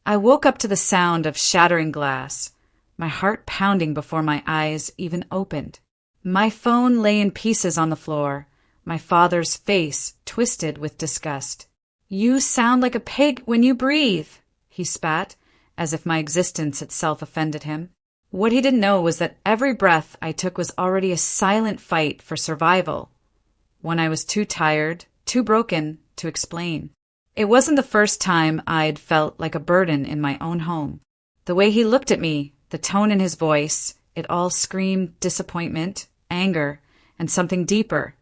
I woke up to the sound of shattering glass, my heart pounding before my eyes even opened. My phone lay in pieces on the floor, my father's face twisted with disgust. "You sound like a pig when you breathe," he spat, as if my existence itself offended him. What he didn't know was that every breath I took was already a silent fight for survival, one I was too tired, too broken to explain. It wasn't the first time I'd felt like a burden in my own home. The way he looked at me, the tone in his voice, it all screamed disappointment, anger, and something deeper,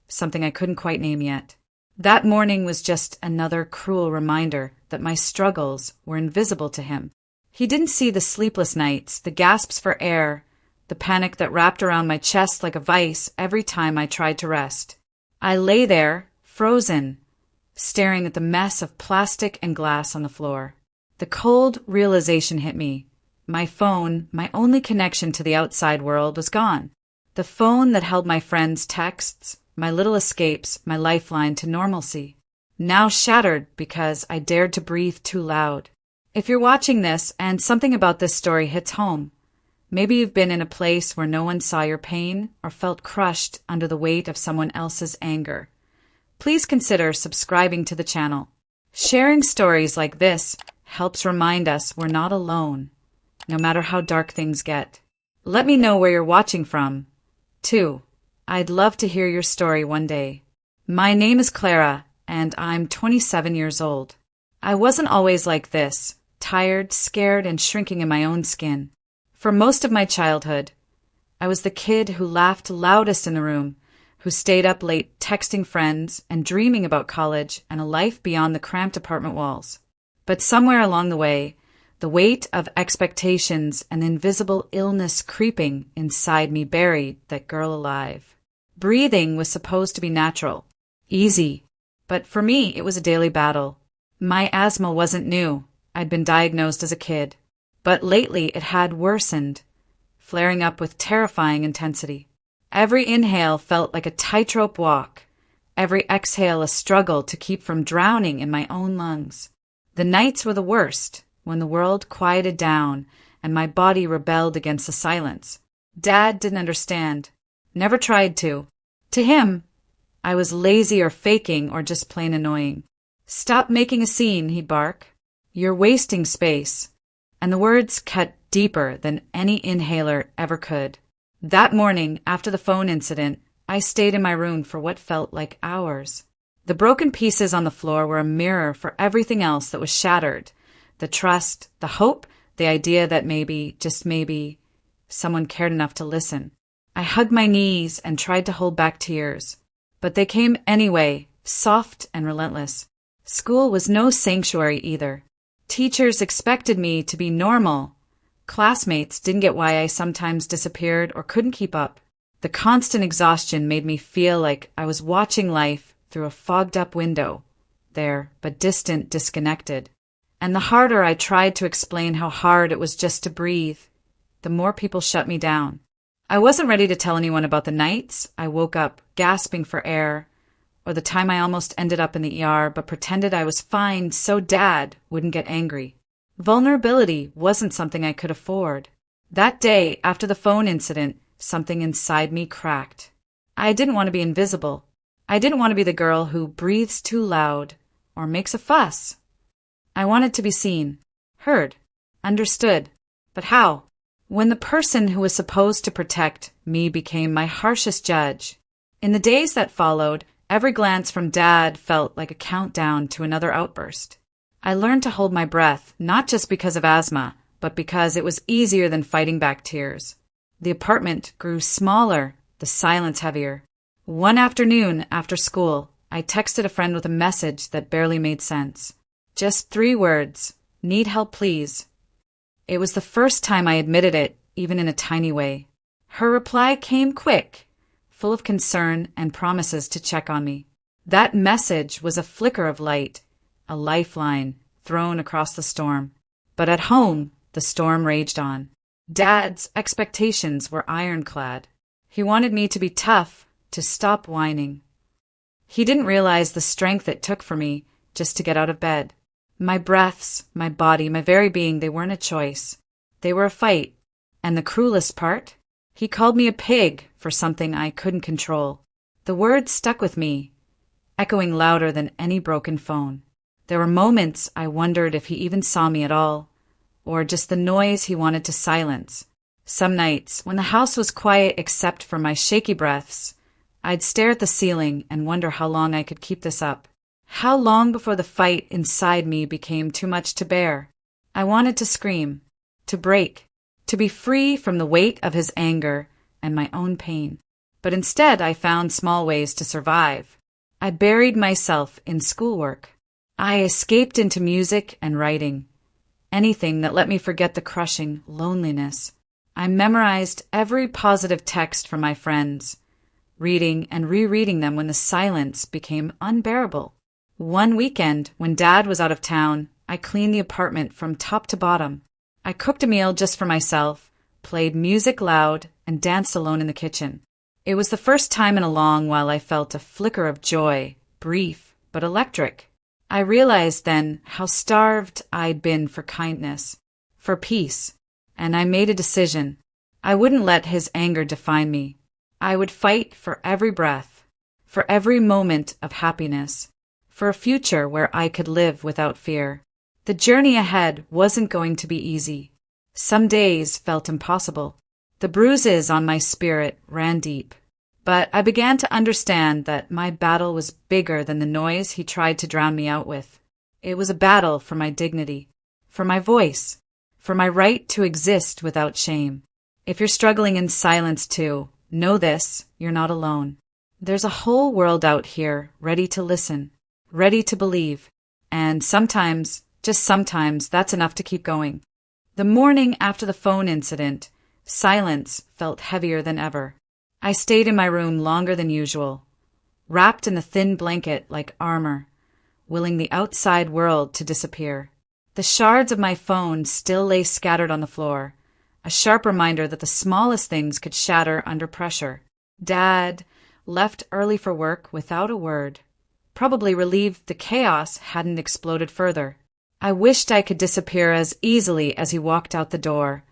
something I couldn't quite name yet. That morning was just another cruel reminder that my struggles were invisible to him. He didn't see the sleepless nights, the gasps for air, the panic that wrapped around my chest like a vice every time I tried to rest. I lay there, frozen, staring at the mess of plastic and glass on the floor. The cold realization hit me. My phone, my only connection to the outside world, was gone. The phone that held my friends' texts, my little escapes, my lifeline to normalcy, now shattered because I dared to breathe too loud. If you're watching this and something about this story hits home, maybe you've been in a place where no one saw your pain or felt crushed under the weight of someone else's anger, please consider subscribing to the channel. Sharing stories like this helps remind us we're not alone, no matter how dark things get. Let me know where you're watching from, too. I'd love to hear your story one day. My name is Clara, and I'm 27 years old. I wasn't always like this, tired, scared, and shrinking in my own skin. For most of my childhood, I was the kid who laughed loudest in the room, who stayed up late texting friends and dreaming about college and a life beyond the cramped apartment walls. But somewhere along the way, the weight of expectations and invisible illness creeping inside me buried that girl alive. Breathing was supposed to be natural, easy, but for me it was a daily battle. My asthma wasn't new. I'd been diagnosed as a kid, but lately it had worsened, flaring up with terrifying intensity. Every inhale felt like a tightrope walk, every exhale a struggle to keep from drowning in my own lungs. The nights were the worst, when the world quieted down and my body rebelled against the silence. Dad didn't understand. Never tried to. To him, I was lazy or faking or just plain annoying. "Stop making a scene," he'd bark. "You're wasting space." And the words cut deeper than any inhaler ever could. That morning, after the phone incident, I stayed in my room for what felt like hours. The broken pieces on the floor were a mirror for everything else that was shattered. The trust, the hope, the idea that maybe, just maybe, someone cared enough to listen. I hugged my knees and tried to hold back tears, but they came anyway, soft and relentless. School was no sanctuary either. Teachers expected me to be normal. Classmates didn't get why I sometimes disappeared or couldn't keep up. The constant exhaustion made me feel like I was watching life through a fogged-up window, there, but distant, disconnected. And the harder I tried to explain how hard it was just to breathe, the more people shut me down. I wasn't ready to tell anyone about the nights I woke up gasping for air, or the time I almost ended up in the ER but pretended I was fine so Dad wouldn't get angry. Vulnerability wasn't something I could afford. That day, after the phone incident, something inside me cracked. I didn't want to be invisible. I didn't want to be the girl who breathes too loud or makes a fuss. I wanted to be seen, heard, understood. But how? When the person who was supposed to protect me became my harshest judge. In the days that followed, every glance from Dad felt like a countdown to another outburst. I learned to hold my breath, not just because of asthma, but because it was easier than fighting back tears. The apartment grew smaller, the silence heavier. One afternoon after school, I texted a friend with a message that barely made sense. Just 3 words, "Need help, please." It was the first time I admitted it, even in a tiny way. Her reply came quick, full of concern and promises to check on me. That message was a flicker of light, a lifeline thrown across the storm. But at home, the storm raged on. Dad's expectations were ironclad. He wanted me to be tough, to stop whining. He didn't realize the strength it took for me just to get out of bed. My breaths, my body, my very being, they weren't a choice. They were a fight. And the cruelest part? He called me a pig for something I couldn't control. The words stuck with me, echoing louder than any broken phone. There were moments I wondered if he even saw me at all, or just the noise he wanted to silence. Some nights, when the house was quiet except for my shaky breaths, I'd stare at the ceiling and wonder how long I could keep this up. How long before the fight inside me became too much to bear? I wanted to scream, to break, to be free from the weight of his anger and my own pain. But instead I found small ways to survive. I buried myself in schoolwork. I escaped into music and writing. Anything that let me forget the crushing loneliness. I memorized every positive text from my friends, reading and rereading them when the silence became unbearable. One weekend, when Dad was out of town, I cleaned the apartment from top to bottom. I cooked a meal just for myself, played music loud, and danced alone in the kitchen. It was the first time in a long while I felt a flicker of joy, brief but electric. I realized then how starved I'd been for kindness, for peace, and I made a decision. I wouldn't let his anger define me. I would fight for every breath, for every moment of happiness, for a future where I could live without fear. The journey ahead wasn't going to be easy. Some days felt impossible. The bruises on my spirit ran deep. But I began to understand that my battle was bigger than the noise he tried to drown me out with. It was a battle for my dignity, for my voice, for my right to exist without shame. If you're struggling in silence too, know this, you're not alone. There's a whole world out here ready to listen, ready to believe, and sometimes, just sometimes, that's enough to keep going. The morning after the phone incident, silence felt heavier than ever. I stayed in my room longer than usual, wrapped in a thin blanket like armor, willing the outside world to disappear. The shards of my phone still lay scattered on the floor, a sharp reminder that the smallest things could shatter under pressure. Dad left early for work without a word, probably relieved the chaos hadn't exploded further. I wished I could disappear as easily as he walked out the door,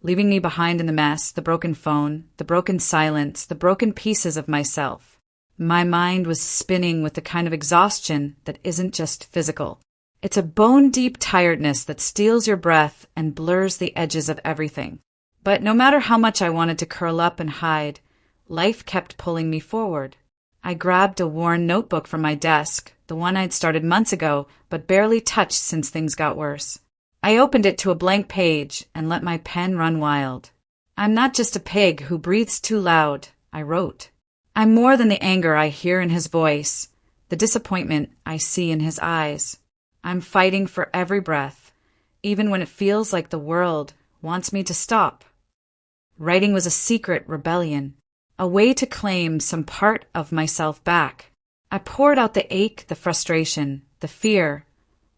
leaving me behind in the mess, the broken phone, the broken silence, the broken pieces of myself. My mind was spinning with the kind of exhaustion that isn't just physical. It's a bone-deep tiredness that steals your breath and blurs the edges of everything. But no matter how much I wanted to curl up and hide, life kept pulling me forward. I grabbed a worn notebook from my desk, the one I'd started months ago, but barely touched since things got worse. I opened it to a blank page and let my pen run wild. I'm not just a pig who breathes too loud, I wrote. I'm more than the anger I hear in his voice, the disappointment I see in his eyes. I'm fighting for every breath, even when it feels like the world wants me to stop. Writing was a secret rebellion, a way to claim some part of myself back. I poured out the ache, the frustration, the fear,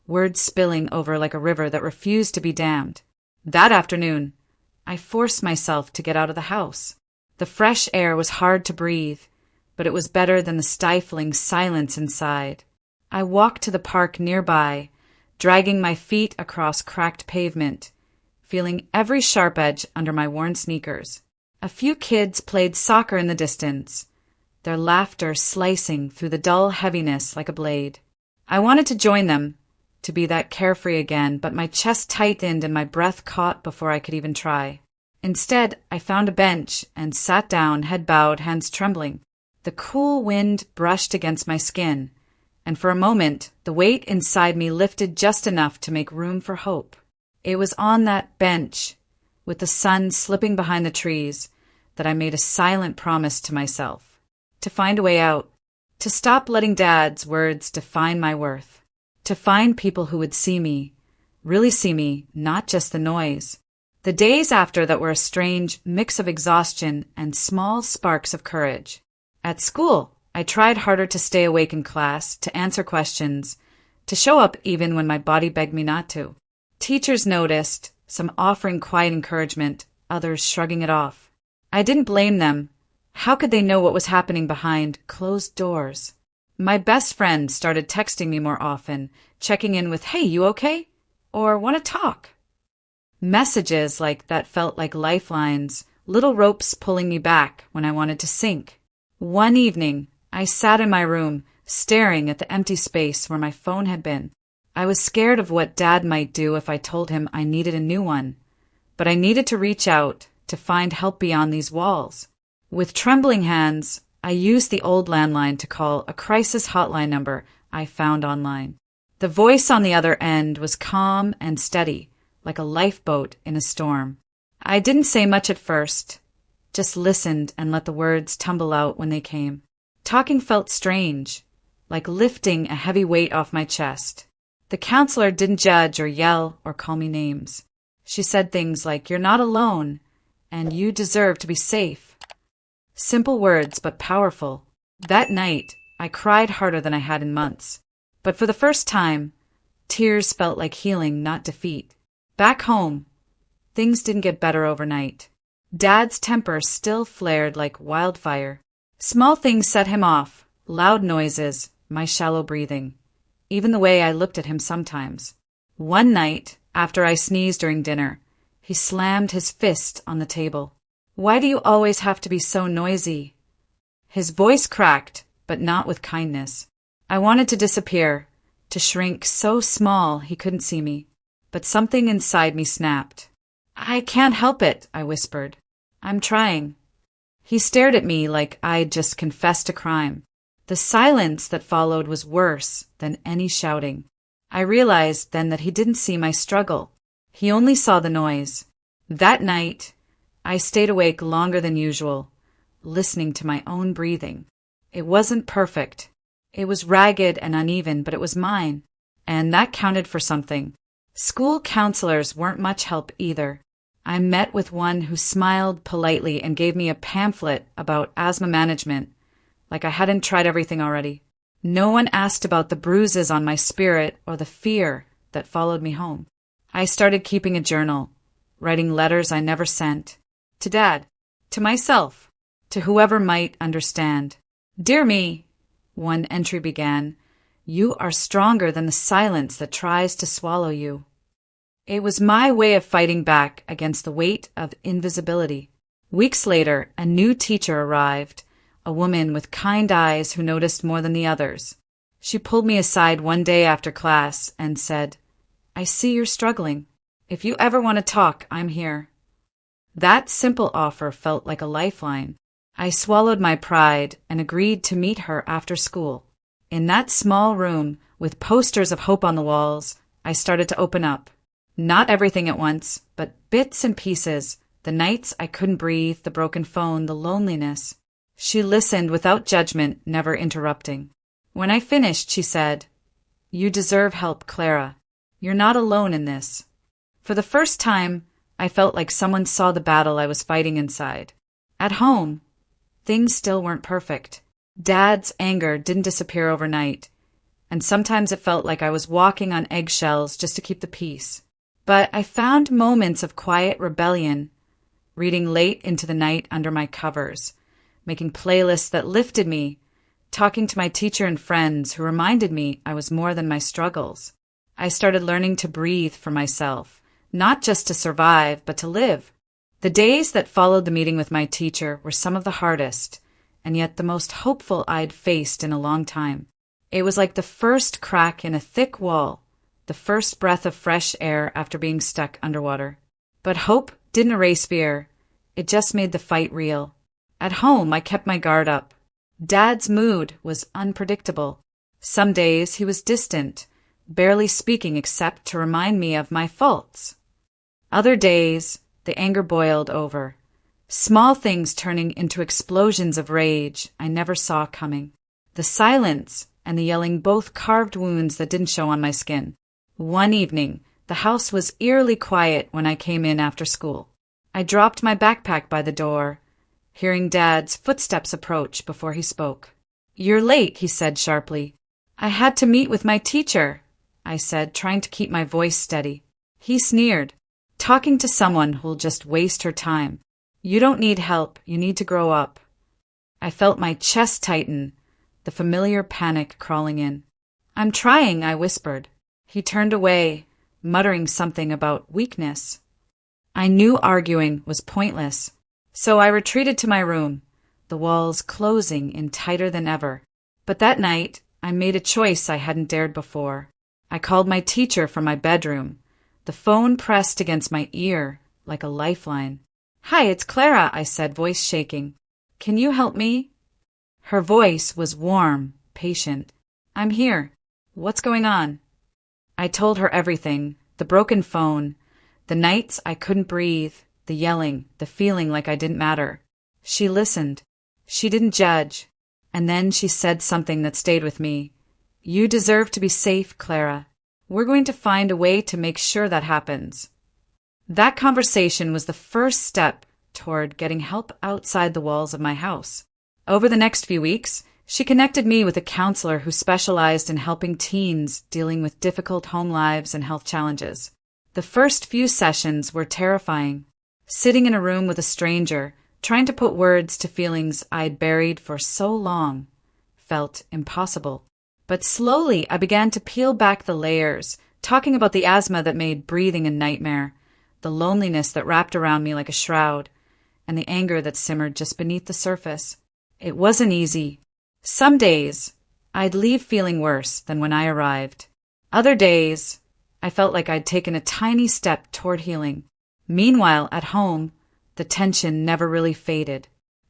words spilling over like a river that refused to be dammed. That afternoon, I forced myself to get out of the house. The fresh air was hard to breathe, but it was better than the stifling silence inside. I walked to the park nearby, dragging my feet across cracked pavement, feeling every sharp edge under my worn sneakers. A few kids played soccer in the distance, their laughter slicing through the dull heaviness like a blade. I wanted to join them, to be that carefree again, but my chest tightened and my breath caught before I could even try. Instead, I found a bench and sat down, head bowed, hands trembling. The cool wind brushed against my skin, and for a moment, the weight inside me lifted just enough to make room for hope. It was on that bench, with the sun slipping behind the trees, that I made a silent promise to myself. To find a way out. To stop letting Dad's words define my worth. To find people who would see me, really see me, not just the noise. The days after that were a strange mix of exhaustion and small sparks of courage. At school, I tried harder to stay awake in class, to answer questions, to show up even when my body begged me not to. Teachers noticed, some offering quiet encouragement, others shrugging it off. I didn't blame them. How could they know what was happening behind closed doors? My best friend started texting me more often, checking in with, "Hey, you okay?" or "Want to talk?" Messages like that felt like lifelines, little ropes pulling me back when I wanted to sink. One evening, I sat in my room, staring at the empty space where my phone had been. I was scared of what Dad might do if I told him I needed a new one. But I needed to reach out, to find help beyond these walls. With trembling hands, I used the old landline to call a crisis hotline number I found online. The voice on the other end was calm and steady, like a lifeboat in a storm. I didn't say much at first, just listened and let the words tumble out when they came. Talking felt strange, like lifting a heavy weight off my chest. The counselor didn't judge or yell or call me names. She said things like, "You're not alone, and you deserve to be safe." Simple words, but powerful. That night, I cried harder than I had in months. But for the first time, tears felt like healing, not defeat. Back home, things didn't get better overnight. Dad's temper still flared like wildfire. Small things set him off, loud noises, my shallow breathing. Even the way I looked at him sometimes. One night, after I sneezed during dinner, he slammed his fist on the table. "Why do you always have to be so noisy?" His voice cracked, but not with kindness. I wanted to disappear, to shrink so small he couldn't see me. But something inside me snapped. "I can't help it," I whispered. "I'm trying." He stared at me like I'd just confessed a crime. The silence that followed was worse than any shouting. I realized then that he didn't see my struggle. He only saw the noise. That night, I stayed awake longer than usual, listening to my own breathing. It wasn't perfect. It was ragged and uneven, but it was mine. And that counted for something. School counselors weren't much help either. I met with one who smiled politely and gave me a pamphlet about asthma management, like I hadn't tried everything already. No one asked about the bruises on my spirit or the fear that followed me home. I started keeping a journal, writing letters I never sent. To Dad, to myself, to whoever might understand. "Dear me," one entry began, "you are stronger than the silence that tries to swallow you." It was my way of fighting back against the weight of invisibility. Weeks later, a new teacher arrived, a woman with kind eyes who noticed more than the others. She pulled me aside one day after class and said, "I see you're struggling. If you ever want to talk, I'm here." That simple offer felt like a lifeline. I swallowed my pride and agreed to meet her after school. In that small room, with posters of hope on the walls, I started to open up. Not everything at once, but bits and pieces, the nights I couldn't breathe, the broken phone, the loneliness. She listened without judgment, never interrupting. When I finished, she said, "You deserve help, Clara. You're not alone in this." For the first time, I felt like someone saw the battle I was fighting inside. At home, things still weren't perfect. Dad's anger didn't disappear overnight, and sometimes it felt like I was walking on eggshells just to keep the peace. But I found moments of quiet rebellion, reading late into the night under my covers, making playlists that lifted me, talking to my teacher and friends who reminded me I was more than my struggles. I started learning to breathe for myself, not just to survive, but to live. The days that followed the meeting with my teacher were some of the hardest, and yet the most hopeful I'd faced in a long time. It was like the first crack in a thick wall, the first breath of fresh air after being stuck underwater. But hope didn't erase fear. It just made the fight real. At home, I kept my guard up. Dad's mood was unpredictable. Some days he was distant, barely speaking except to remind me of my faults. Other days, the anger boiled over, small things turning into explosions of rage I never saw coming. The silence and the yelling both carved wounds that didn't show on my skin. One evening, the house was eerily quiet when I came in after school. I dropped my backpack by the door, hearing Dad's footsteps approach before he spoke. "You're late," he said sharply. "I had to meet with my teacher," I said, trying to keep my voice steady. He sneered. "Talking to someone who'll just waste her time. You don't need help, you need to grow up." I felt my chest tighten, the familiar panic crawling in. "I'm trying," I whispered. He turned away, muttering something about weakness. I knew arguing was pointless, so I retreated to my room, the walls closing in tighter than ever. But that night, I made a choice I hadn't dared before. I called my teacher from my bedroom, the phone pressed against my ear like a lifeline. "Hi, it's Clara," I said, voice shaking. "Can you help me?" Her voice was warm, patient. "I'm here. What's going on?" I told her everything, the broken phone, the nights I couldn't breathe, the yelling, the feeling like I didn't matter. She listened. She didn't judge. And then she said something that stayed with me. "You deserve to be safe, Clara. We're going to find a way to make sure that happens." That conversation was the first step toward getting help outside the walls of my house. Over the next few weeks, she connected me with a counselor who specialized in helping teens dealing with difficult home lives and health challenges. The first few sessions were terrifying. Sitting in a room with a stranger, trying to put words to feelings I'd buried for so long, felt impossible. But slowly I began to peel back the layers, talking about the asthma that made breathing a nightmare, the loneliness that wrapped around me like a shroud, and the anger that simmered just beneath the surface. It wasn't easy. Some days, I'd leave feeling worse than when I arrived. Other days, I felt like I'd taken a tiny step toward healing. Meanwhile, at home, the tension never really faded.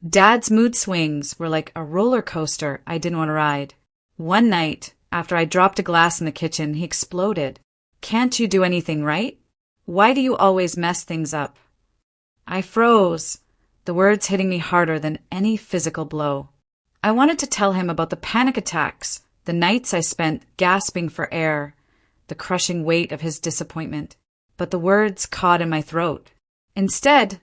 Dad's mood swings were like a roller coaster I didn't want to ride. One night, after I dropped a glass in the kitchen, he exploded. "Can't you do anything right? Why do you always mess things up?" I froze, the words hitting me harder than any physical blow. I wanted to tell him about the panic attacks, the nights I spent gasping for air, the crushing weight of his disappointment, but the words caught in my throat. Instead,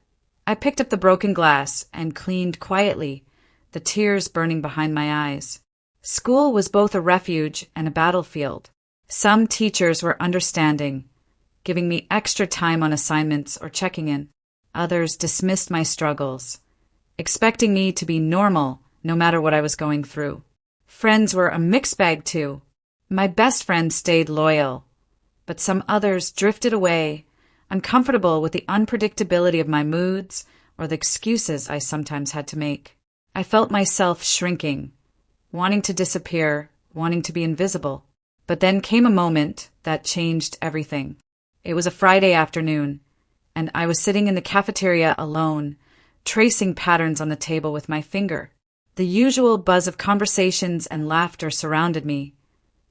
I picked up the broken glass and cleaned quietly, the tears burning behind my eyes. School was both a refuge and a battlefield. Some teachers were understanding, giving me extra time on assignments or checking in. Others dismissed my struggles, expecting me to be normal no matter what I was going through. Friends were a mixed bag too. My best friend stayed loyal, but some others drifted away, uncomfortable with the unpredictability of my moods or the excuses I sometimes had to make. I felt myself shrinking, wanting to disappear, wanting to be invisible. But then came a moment that changed everything. It was a Friday afternoon, and I was sitting in the cafeteria alone, tracing patterns on the table with my finger. The usual buzz of conversations and laughter surrounded me,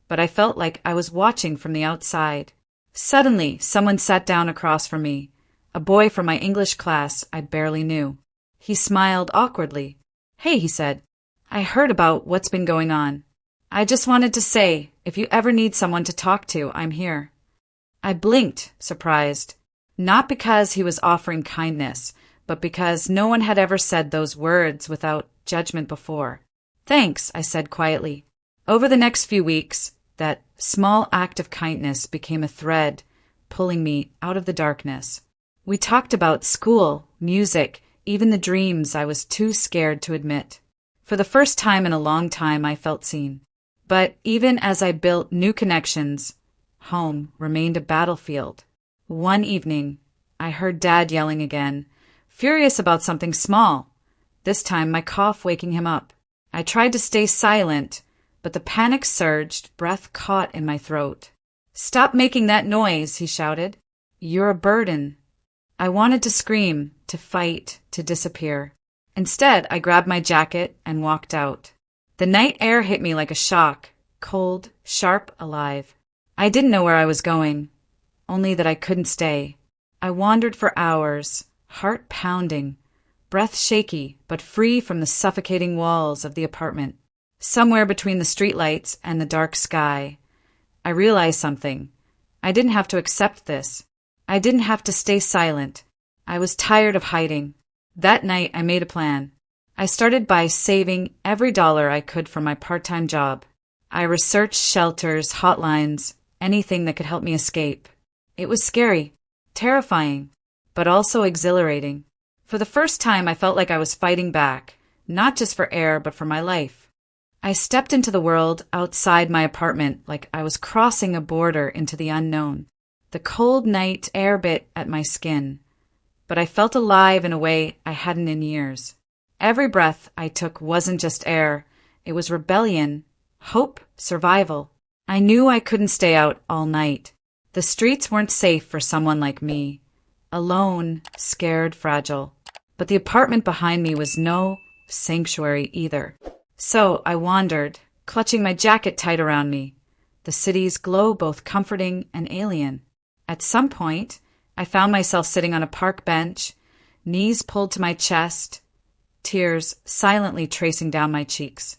but I felt like I was watching from the outside. Suddenly, someone sat down across from me, a boy from my English class I barely knew. He smiled awkwardly. "Hey," he said, "I heard about what's been going on. I just wanted to say, if you ever need someone to talk to, I'm here." I blinked, surprised, not because he was offering kindness, but because no one had ever said those words without judgment before. "Thanks," I said quietly. Over the next few weeks, that small act of kindness became a thread, pulling me out of the darkness. We talked about school, music, even the dreams I was too scared to admit. For the first time in a long time, I felt seen. But even as I built new connections, home remained a battlefield. One evening, I heard Dad yelling again, furious about something small, this time my cough waking him up. I tried to stay silent, but the panic surged, breath caught in my throat. "Stop making that noise," he shouted. "You're a burden." I wanted to scream, to fight, to disappear. Instead, I grabbed my jacket and walked out. The night air hit me like a shock, cold, sharp, alive. I didn't know where I was going, only that I couldn't stay. I wandered for hours, heart pounding, breath shaky, but free from the suffocating walls of the apartment. Somewhere between the streetlights and the dark sky, I realized something. I didn't have to accept this. I didn't have to stay silent. I was tired of hiding. That night, I made a plan. I started by saving every dollar I could from my part-time job. I researched shelters, hotlines, anything that could help me escape. It was scary, terrifying, but also exhilarating. For the first time, I felt like I was fighting back, not just for air, but for my life. I stepped into the world outside my apartment like I was crossing a border into the unknown. The cold night air bit at my skin, but I felt alive in a way I hadn't in years. Every breath I took wasn't just air, it was rebellion, hope, survival. I knew I couldn't stay out all night. The streets weren't safe for someone like me. Alone, scared, fragile. But the apartment behind me was no sanctuary either. So I wandered, clutching my jacket tight around me. The city's glow both comforting and alien. At some point, I found myself sitting on a park bench, knees pulled to my chest, tears silently tracing down my cheeks.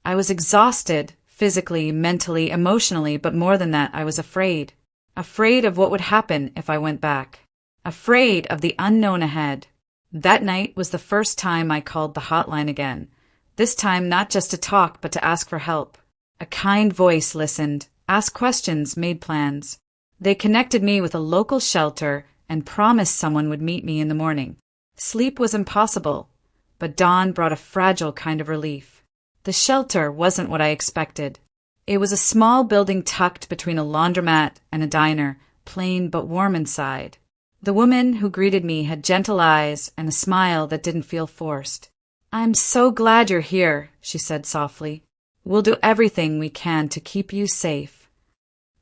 I was exhausted, physically, mentally, emotionally, but more than that, I was afraid. Afraid of what would happen if I went back. Afraid of the unknown ahead. That night was the first time I called the hotline again. This time not just to talk, but to ask for help. A kind voice listened, asked questions, made plans. They connected me with a local shelter and promised someone would meet me in the morning. Sleep was impossible, but dawn brought a fragile kind of relief. The shelter wasn't what I expected. It was a small building tucked between a laundromat and a diner, plain but warm inside. The woman who greeted me had gentle eyes and a smile that didn't feel forced. "I'm so glad you're here," she said softly. "We'll do everything we can to keep you safe."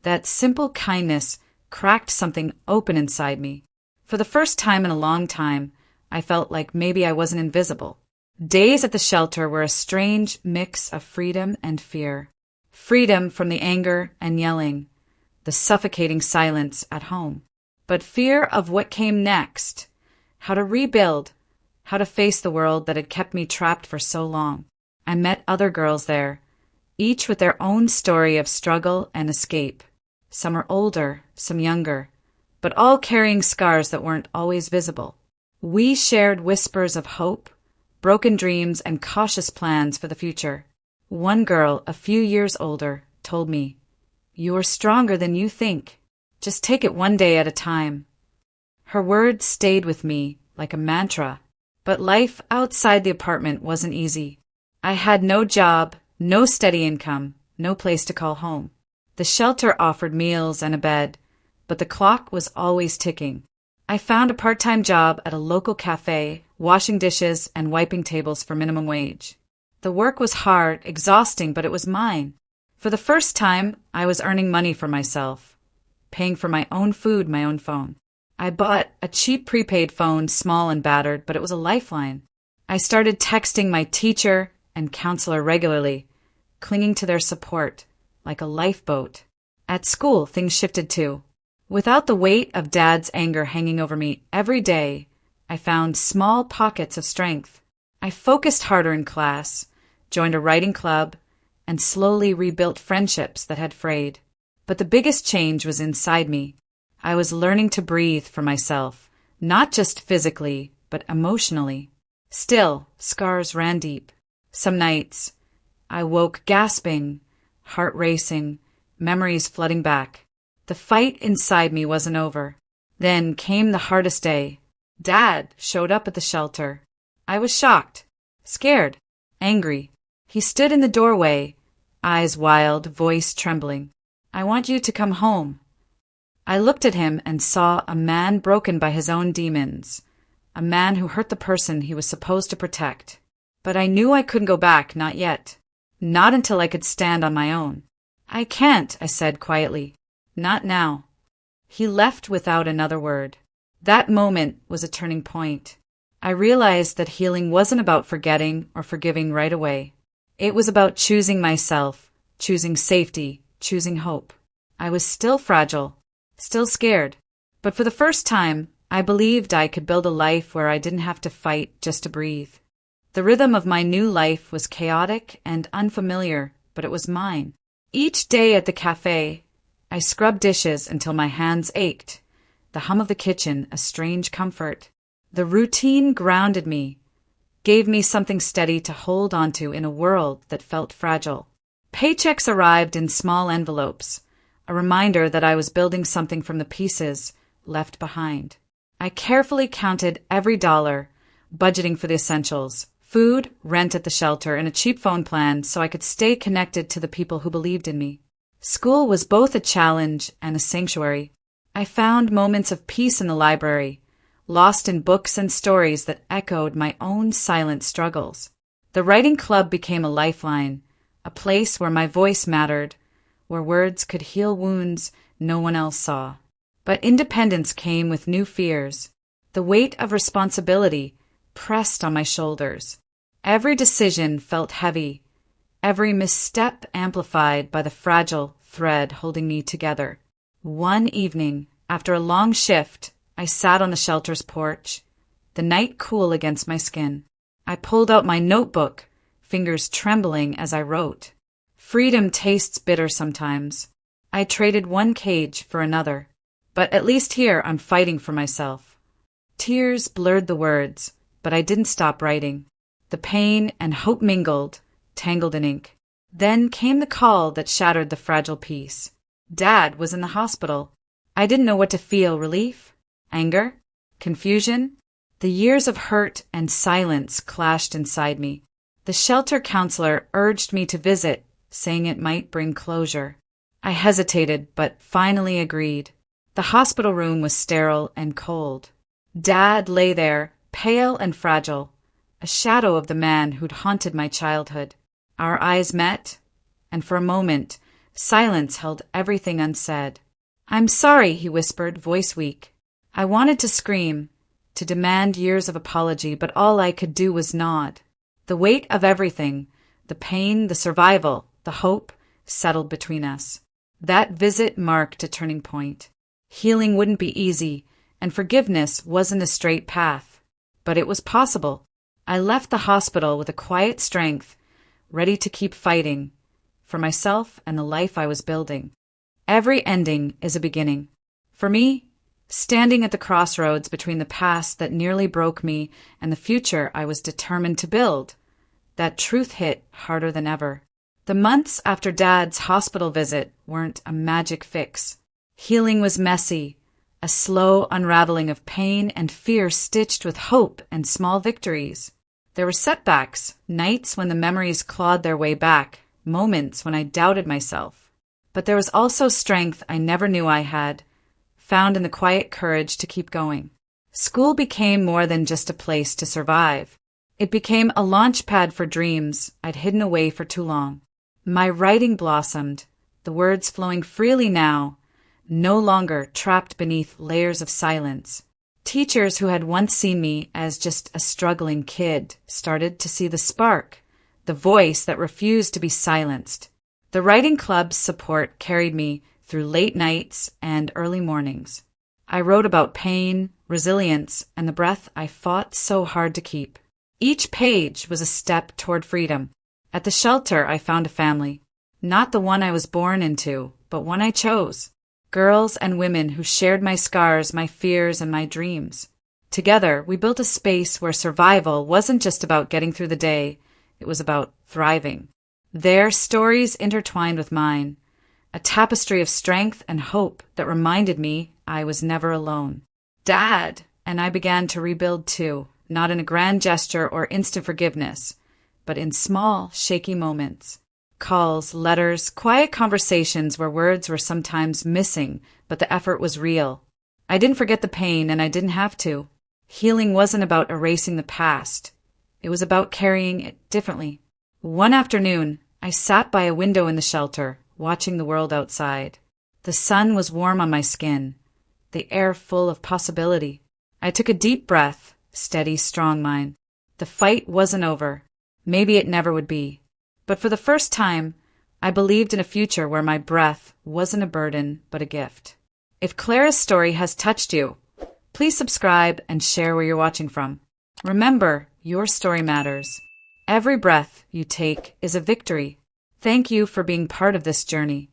That simple kindness cracked something open inside me. For the first time in a long time, I felt like maybe I wasn't invisible. Days at the shelter were a strange mix of freedom and fear. Freedom from the anger and yelling, the suffocating silence at home. But fear of what came next, how to rebuild, how to face the world that had kept me trapped for so long. I met other girls there, each with their own story of struggle and escape. Some were older, some younger, but all carrying scars that weren't always visible. We shared whispers of hope, broken dreams, and cautious plans for the future. One girl, a few years older, told me, "You're stronger than you think. Just take it one day at a time." Her words stayed with me like a mantra. But life outside the apartment wasn't easy. I had no job, no steady income, no place to call home. The shelter offered meals and a bed, but the clock was always ticking. I found a part-time job at a local cafe, washing dishes and wiping tables for minimum wage. The work was hard, exhausting, but it was mine. For the first time, I was earning money for myself, paying for my own food, my own phone. I bought a cheap prepaid phone, small and battered, but it was a lifeline. I started texting my teacher and counselor regularly, clinging to their support like a lifeboat. At school, things shifted too. Without the weight of Dad's anger hanging over me every day, I found small pockets of strength. I focused harder in class, joined a writing club, and slowly rebuilt friendships that had frayed. But the biggest change was inside me. I was learning to breathe for myself, not just physically, but emotionally. Still, scars ran deep. Some nights, I woke gasping, heart racing, memories flooding back. The fight inside me wasn't over. Then came the hardest day. Dad showed up at the shelter. I was shocked, scared, angry. He stood in the doorway, eyes wild, voice trembling. "I want you to come home." I looked at him and saw a man broken by his own demons, a man who hurt the person he was supposed to protect. But I knew I couldn't go back, not yet. Not until I could stand on my own. "I can't," I said quietly. "Not now." He left without another word. That moment was a turning point. I realized that healing wasn't about forgetting or forgiving right away. It was about choosing myself, choosing safety, choosing hope. I was still fragile, still scared, but for the first time, I believed I could build a life where I didn't have to fight just to breathe. The rhythm of my new life was chaotic and unfamiliar, but it was mine. Each day at the cafe, I scrubbed dishes until my hands ached, the hum of the kitchen a strange comfort. The routine grounded me, gave me something steady to hold onto in a world that felt fragile. Paychecks arrived in small envelopes, a reminder that I was building something from the pieces left behind. I carefully counted every dollar, budgeting for the essentials, Food, rent at the shelter, and a cheap phone plan so I could stay connected to the people who believed in me. School was both a challenge and a sanctuary. I found moments of peace in the library, lost in books and stories that echoed my own silent struggles. The writing club became a lifeline, a place where my voice mattered, where words could heal wounds no one else saw. But independence came with new fears. The weight of responsibility pressed on my shoulders. Every decision felt heavy, every misstep amplified by the fragile thread holding me together. One evening, after a long shift, I sat on the shelter's porch, the night cool against my skin. I pulled out my notebook, fingers trembling as I wrote. Freedom tastes bitter sometimes. I traded one cage for another, but at least here I'm fighting for myself. Tears blurred the words, but I didn't stop writing. The pain and hope mingled, tangled in ink. Then came the call that shattered the fragile peace. Dad was in the hospital. I didn't know what to feel: relief, anger, confusion. The years of hurt and silence clashed inside me. The shelter counselor urged me to visit, saying it might bring closure. I hesitated, but finally agreed. The hospital room was sterile and cold. Dad lay there, pale and fragile, a shadow of the man who'd haunted my childhood. Our eyes met, and for a moment, silence held everything unsaid. "I'm sorry," he whispered, voice weak. I wanted to scream, to demand years of apology, but all I could do was nod. The weight of everything, the pain, the survival, the hope, settled between us. That visit marked a turning point. Healing wouldn't be easy, and forgiveness wasn't a straight path. But it was possible. I left the hospital with a quiet strength, ready to keep fighting, for myself and the life I was building. Every ending is a beginning. For me, standing at the crossroads between the past that nearly broke me and the future I was determined to build, that truth hit harder than ever. The months after Dad's hospital visit weren't a magic fix. Healing was messy, a slow unraveling of pain and fear stitched with hope and small victories. There were setbacks, nights when the memories clawed their way back, moments when I doubted myself. But there was also strength I never knew I had, found in the quiet courage to keep going. School became more than just a place to survive. It became a launch pad for dreams I'd hidden away for too long. My writing blossomed, the words flowing freely now, no longer trapped beneath layers of silence. Teachers who had once seen me as just a struggling kid started to see the spark, the voice that refused to be silenced. The writing club's support carried me through late nights and early mornings. I wrote about pain, resilience, and the breath I fought so hard to keep. Each page was a step toward freedom. At the shelter, I found a family. Not the one I was born into, but one I chose. Girls and women who shared my scars, my fears, and my dreams. Together, we built a space where survival wasn't just about getting through the day, it was about thriving. Their stories intertwined with mine, a tapestry of strength and hope that reminded me I was never alone. Dad and I began to rebuild too, not in a grand gesture or instant forgiveness, but in small, shaky moments. Calls, letters, quiet conversations where words were sometimes missing, but the effort was real. I didn't forget the pain, and I didn't have to. Healing wasn't about erasing the past. It was about carrying it differently. One afternoon, I sat by a window in the shelter, watching the world outside. The sun was warm on my skin, the air full of possibility. I took a deep breath, steady, strong mind. The fight wasn't over. Maybe it never would be. But for the first time, I believed in a future where my breath wasn't a burden, but a gift. If Clara's story has touched you, please subscribe and share where you're watching from. Remember, your story matters. Every breath you take is a victory. Thank you for being part of this journey.